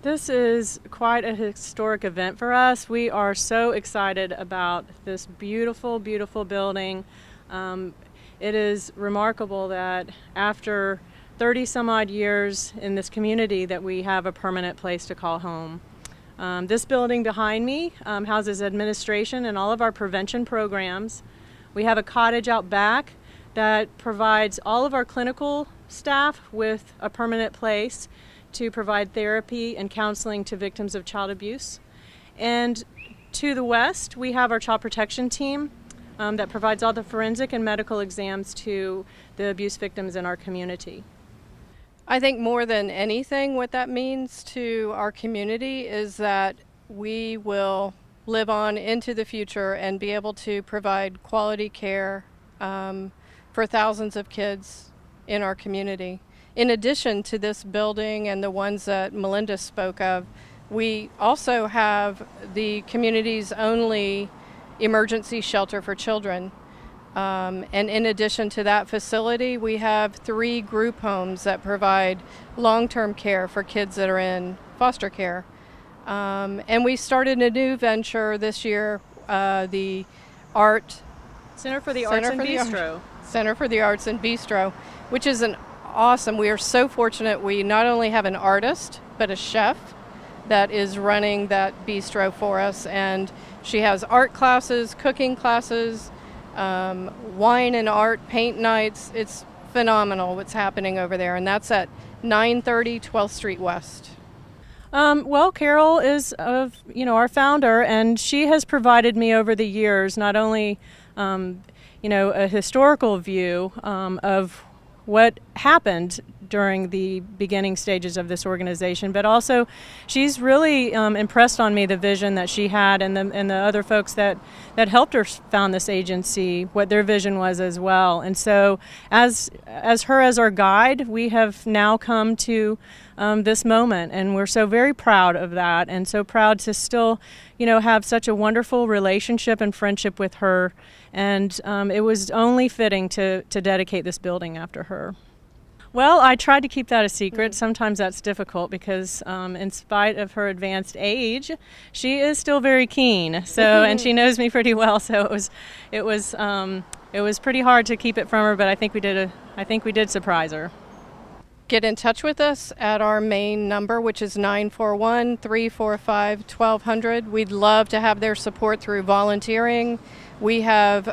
This is quite a historic event for us. We are so excited about this beautiful, beautiful building. It is remarkable that after 30 some odd years in this community that we have a permanent place to call home. This building behind me houses administration and all of our prevention programs. We have a cottage out back that provides all of our clinical staff with a permanent place to provide therapy and counseling to victims of child abuse. And to the west, we have our child protection team that provides all the forensic and medical exams to the abuse victims in our community. I think more than anything, what that means to our community is that we will live on into the future and be able to provide quality care for thousands of kids in our community. In addition to this building and the ones that Melinda spoke of, we also have the community's only emergency shelter for children. And in addition to that facility, we have 3 group homes that provide long-term care for kids that are in foster care. And we started a new venture this year, the Center for the Arts and Bistro. Center for the Arts and Bistro, which is an awesome. We are so fortunate. We not only have an artist, but a chef that is running that bistro for us. And she has art classes, cooking classes, wine and art, paint nights. It's phenomenal what's happening over there. And that's at 930 12th Street West. Well, Carol is our founder, and she has provided me over the years not only a historical view of what happened during the beginning stages of this organization, but also she's really impressed on me the vision that she had and the other folks that helped her found this agency, what their vision was as well. And so as our guide, we have now come to this moment, and we're so very proud of that, and so proud to still have such a wonderful relationship and friendship with her. And it was only fitting to dedicate this building after her. Well, I tried to keep that a secret. Sometimes that's difficult because in spite of her advanced age, she is still very keen. So, and she knows me pretty well. So it was pretty hard to keep it from her, but I think we did surprise her. Get in touch with us at our main number, which is 941-345-1200. We'd love to have their support through volunteering. We have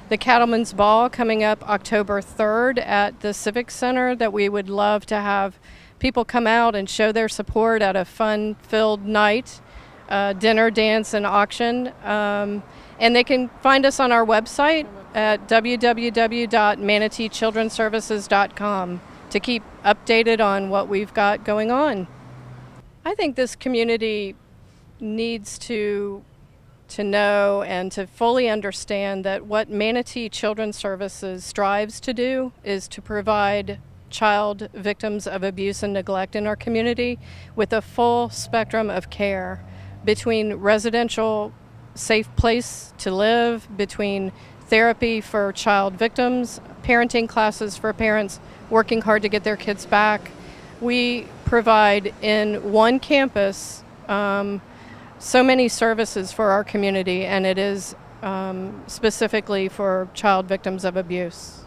the Cattlemen's Ball coming up October 3rd at the Civic Center that we would love to have people come out and show their support at a fun-filled night, dinner, dance, and auction. And they can find us on our website at www.manateechildrenservices.com to keep updated on what we've got going on. I think this community needs to know and to fully understand that what Manatee Children's Services strives to do is to provide child victims of abuse and neglect in our community with a full spectrum of care, between residential safe place to live, between therapy for child victims, parenting classes for parents working hard to get their kids back. We provide in one campus so many services for our community, and it is specifically for child victims of abuse.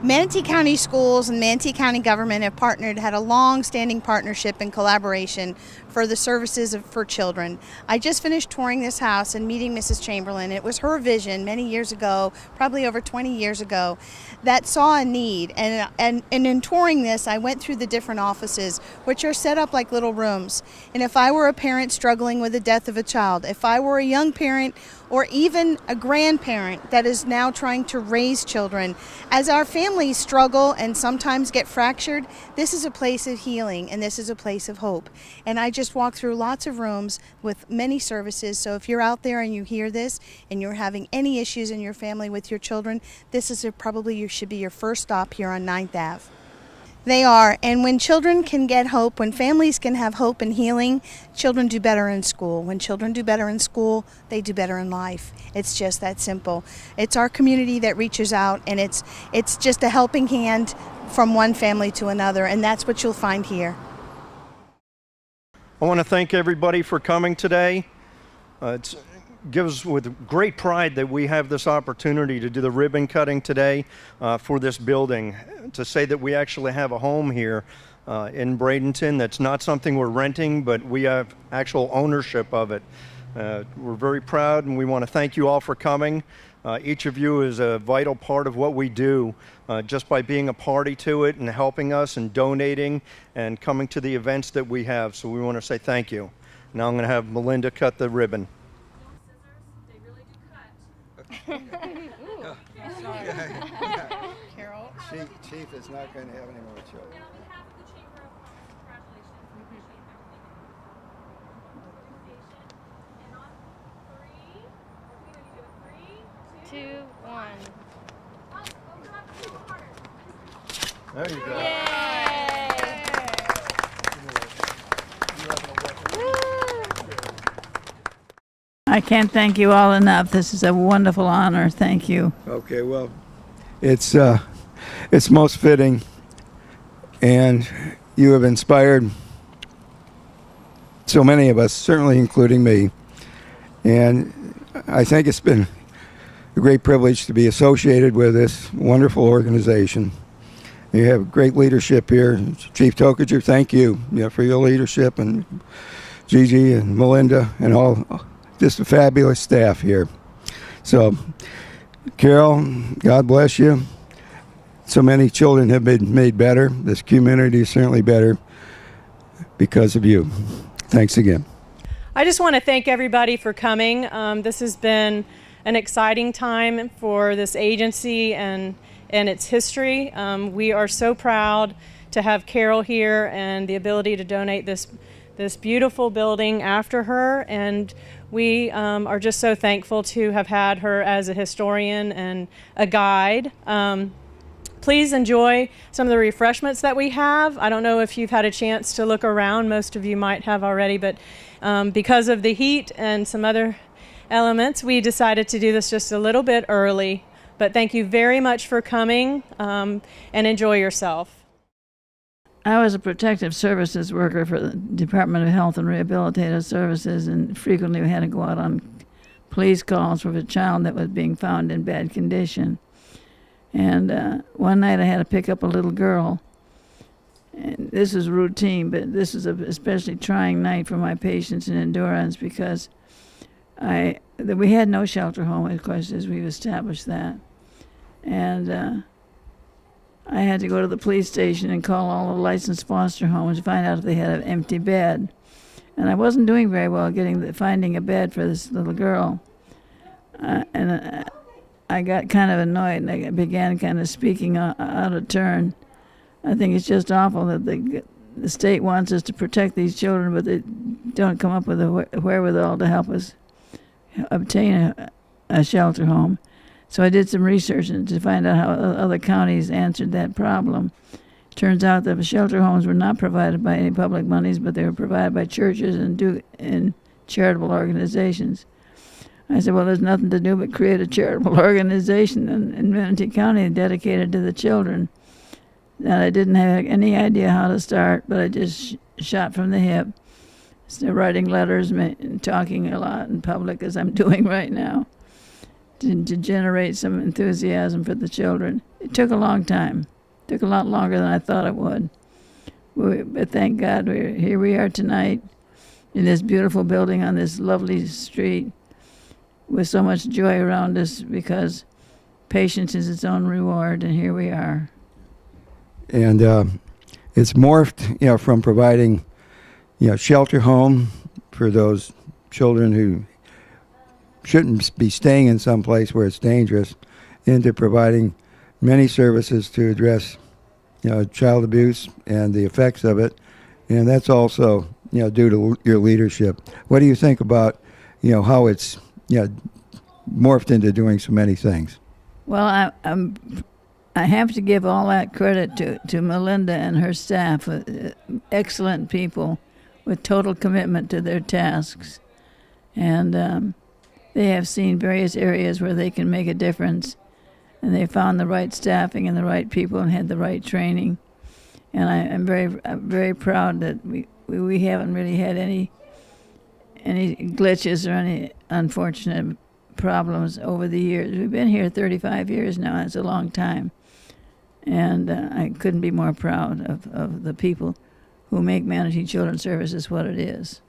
Manatee County Schools and Manatee County government have had a long-standing partnership and collaboration for the services for children. I just finished touring this house and meeting Mrs. Chamberlain. It was her vision many years ago, probably over 20 years ago, that saw a need. And in touring this, I went through the different offices, which are set up like little rooms. And if I were a parent struggling with the death of a child, if I were a young parent or even a grandparent that is now trying to raise children, as our families struggle and sometimes get fractured, this is a place of healing and this is a place of hope. And I just walked through lots of rooms with many services. So if you're out there and you hear this and you're having any issues in your family with your children, this is probably should be your first stop here on 9th Ave. They are, and when children can get hope, when families can have hope and healing, children do better in school. When children do better in school, they do better in life. It's just that simple. It's our community that reaches out, and it's just a helping hand from one family to another, and that's what you'll find here. I want to thank everybody for coming today. It gives with great pride that we have this opportunity to do the ribbon cutting today for this building, to say that we actually have a home here in Bradenton. That's not something we're renting, but we have actual ownership of it. We're very proud, and we want to thank you all for coming. Each of you is a vital part of what we do, just by being a party to it and helping us and donating and coming to the events that we have. So we want to say thank you. Now I'm going to have Melinda cut the ribbon. Carol. Chief is not going to have any more children. There you go. I can't thank you all enough. This is a wonderful honor. Thank you. Okay, well, it's most fitting, and you have inspired so many of us, certainly including me. And I think it's been a great privilege to be associated with this wonderful organization. You have great leadership here. Chief Tokager, thank you, for your leadership, and Gigi and Melinda and all, just a fabulous staff here. So, Carol, God bless you. So many children have been made better. This community is certainly better because of you. Thanks again. I just want to thank everybody for coming. This has been an exciting time for this agency and its history. We are so proud to have Carol here and the ability to donate this beautiful building after her, and we are just so thankful to have had her as a historian and a guide. Please enjoy some of the refreshments that we have. I don't know if you've had a chance to look around. Most of you might have already, but because of the heat and some other elements, we decided to do this just a little bit early. But thank you very much for coming, and enjoy yourself. I was a protective services worker for the Department of Health and Rehabilitative Services, and frequently we had to go out on police calls for a child that was being found in bad condition. And one night I had to pick up a little girl. And this is routine, but this is an especially trying night for my patience and endurance, because we had no shelter home, of course, as we've established that. And I had to go to the police station and call all the licensed foster homes to find out if they had an empty bed. And I wasn't doing very well finding a bed for this little girl. I got kind of annoyed, and I began kind of speaking out of turn. I think it's just awful that the state wants us to protect these children, but they don't come up with the wherewithal to help us obtain a shelter home. So I did some research to find out how other counties answered that problem. Turns out that the shelter homes were not provided by any public monies, but they were provided by churches and charitable organizations. I said, well, there's nothing to do but create a charitable organization in Manatee County dedicated to the children. And I didn't have any idea how to start, but I just shot from the hip. So writing letters and talking a lot in public, as I'm doing right now, to generate some enthusiasm for the children. It took a long time. It took a lot longer than I thought it would. But thank God here we are tonight in this beautiful building on this lovely street with so much joy around us, because patience is its own reward, and here we are. And it's morphed, from providing, shelter home for those children who shouldn't be staying in some place where it's dangerous, into providing many services to address, child abuse and the effects of it. And that's also, due to your leadership. What do you think about, how it's, morphed into doing so many things? Well, I have to give all that credit to Melinda and her staff, excellent people with total commitment to their tasks. And they have seen various areas where they can make a difference, and they found the right staffing and the right people and had the right training. And I'm very proud that we haven't really had any glitches or any unfortunate problems over the years. We've been here 35 years now. That's a long time. And I couldn't be more proud of the people who make Manatee Children's Services what it is.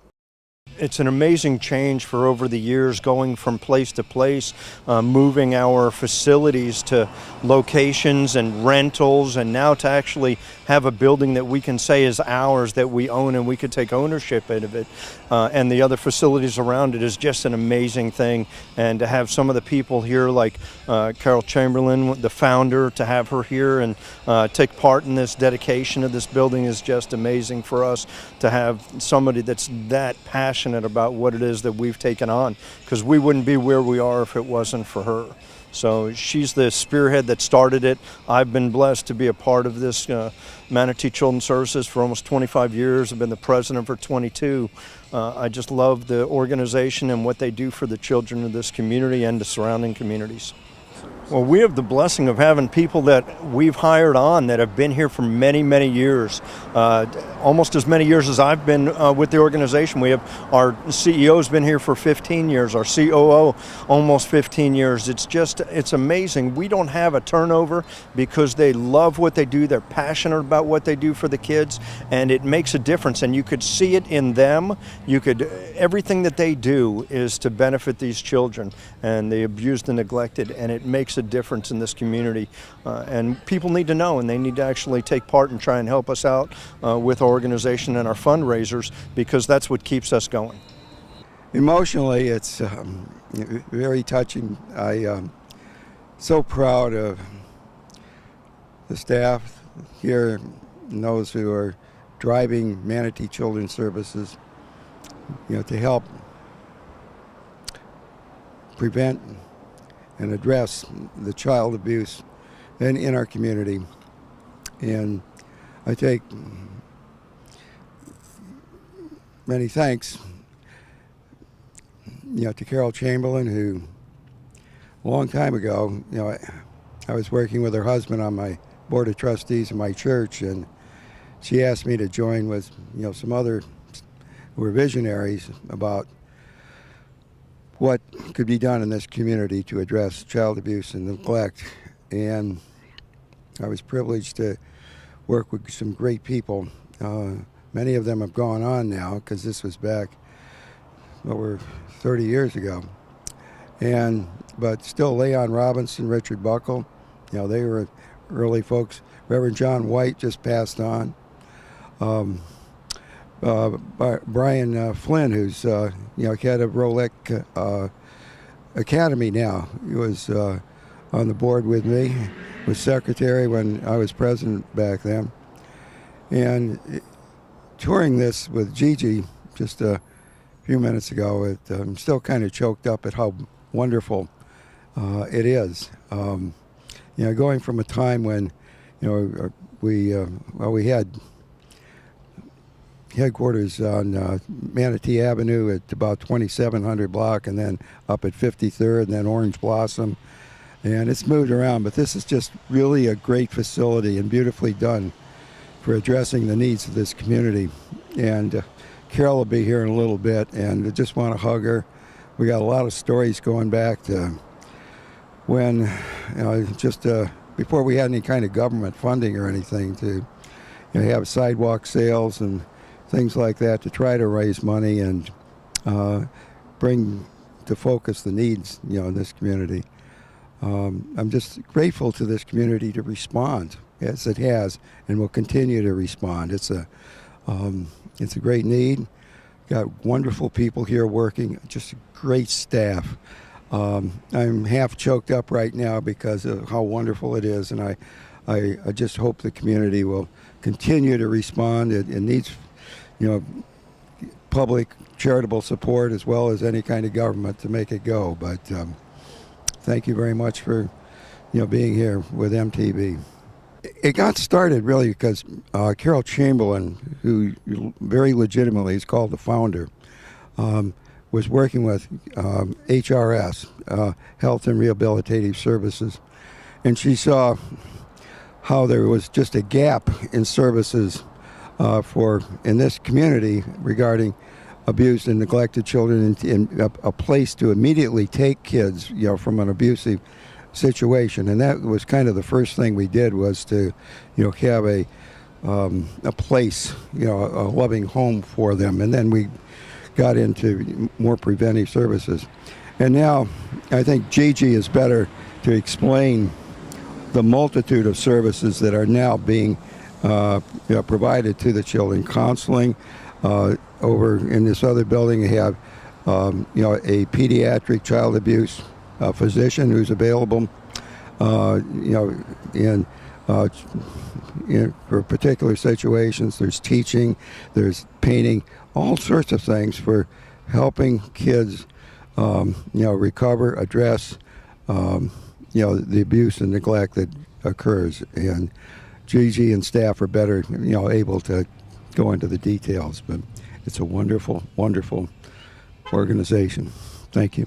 It's an amazing change for over the years, going from place to place, moving our facilities to locations and rentals, and now to actually have a building that we can say is ours, that we own, and we could take ownership of it. And the other facilities around it is just an amazing thing. And to have some of the people here, like Carol Chamberlain, the founder, to have her here and take part in this dedication of this building is just amazing for us, to have somebody that's that passionate about what it is that we've taken on, because we wouldn't be where we are if it wasn't for her. So she's the spearhead that started it. I've been blessed to be a part of this Manatee Children's Services for almost 25 years. I've been the president for 22. I just love the organization and what they do for the children of this community and the surrounding communities. Well, we have the blessing of having people that we've hired on that have been here for many, many years, almost as many years as I've been with the organization. We have our CEO's been here for 15 years, our COO almost 15 years. It's amazing. We don't have a turnover because they love what they do. They're passionate about what they do for the kids, and it makes a difference. And you could see it in them. Everything that they do is to benefit these children and the abused and neglected, and it makes a difference in this community, and people need to know, and they need to actually take part and try and help us out with our organization and our fundraisers, because that's what keeps us going. Emotionally, it's very touching. I'm so proud of the staff here and those who are driving Manatee Children's Services, to help prevent and address the child abuse in our community. And I take many thanks, to Carol Chamberlain, who a long time ago, I was working with her husband on my board of trustees in my church, and she asked me to join with, some other who were visionaries about what could be done in this community to address child abuse and neglect. And I was privileged to work with some great people. Many of them have gone on now, because this was back over 30 years ago. But still, Leon Robinson, Richard Buckle, they were early folks. Reverend John White just passed on. Brian Flynn, who's head of Rolec Academy now. He was on the board with me, was secretary when I was president back then. And touring this with Gigi just a few minutes ago, I'm still kind of choked up at how wonderful it is. Going from a time when we had headquarters on Manatee Avenue at about 2700 block, and then up at 53rd, and then Orange Blossom, and it's moved around, but this is just really a great facility and beautifully done for addressing the needs of this community. And Carol will be here in a little bit, and I just want to hug her. We got a lot of stories going back to when before we had any kind of government funding or anything, to have sidewalk sales and things like that to try to raise money and bring to focus the needs, in this community. I'm just grateful to this community to respond as it has and will continue to respond. It's a great need. Got wonderful people here working, just a great staff. I'm half choked up right now because of how wonderful it is, and I just hope the community will continue to respond. It needs public charitable support as well as any kind of government to make it go. But thank you very much for being here with MTV. It got started really because Carol Chamberlain, who very legitimately is called the founder, was working with HRS, Health and Rehabilitative Services, and she saw how there was just a gap in services for in this community regarding abused and neglected children, and a place to immediately take kids, from an abusive situation. And that was kind of the first thing we did, was to, have a place, a loving home for them. And then we got into more preventive services. And now I think Gigi is better to explain the multitude of services that are now being provided to the children. Counseling. Over in this other building, we have a pediatric child abuse physician who's available. For particular situations, there's teaching, there's painting, all sorts of things for helping kids, recover, address, the abuse and neglect that occurs. And Gigi and staff are better, able to go into the details, but it's a wonderful, wonderful organization. Thank you.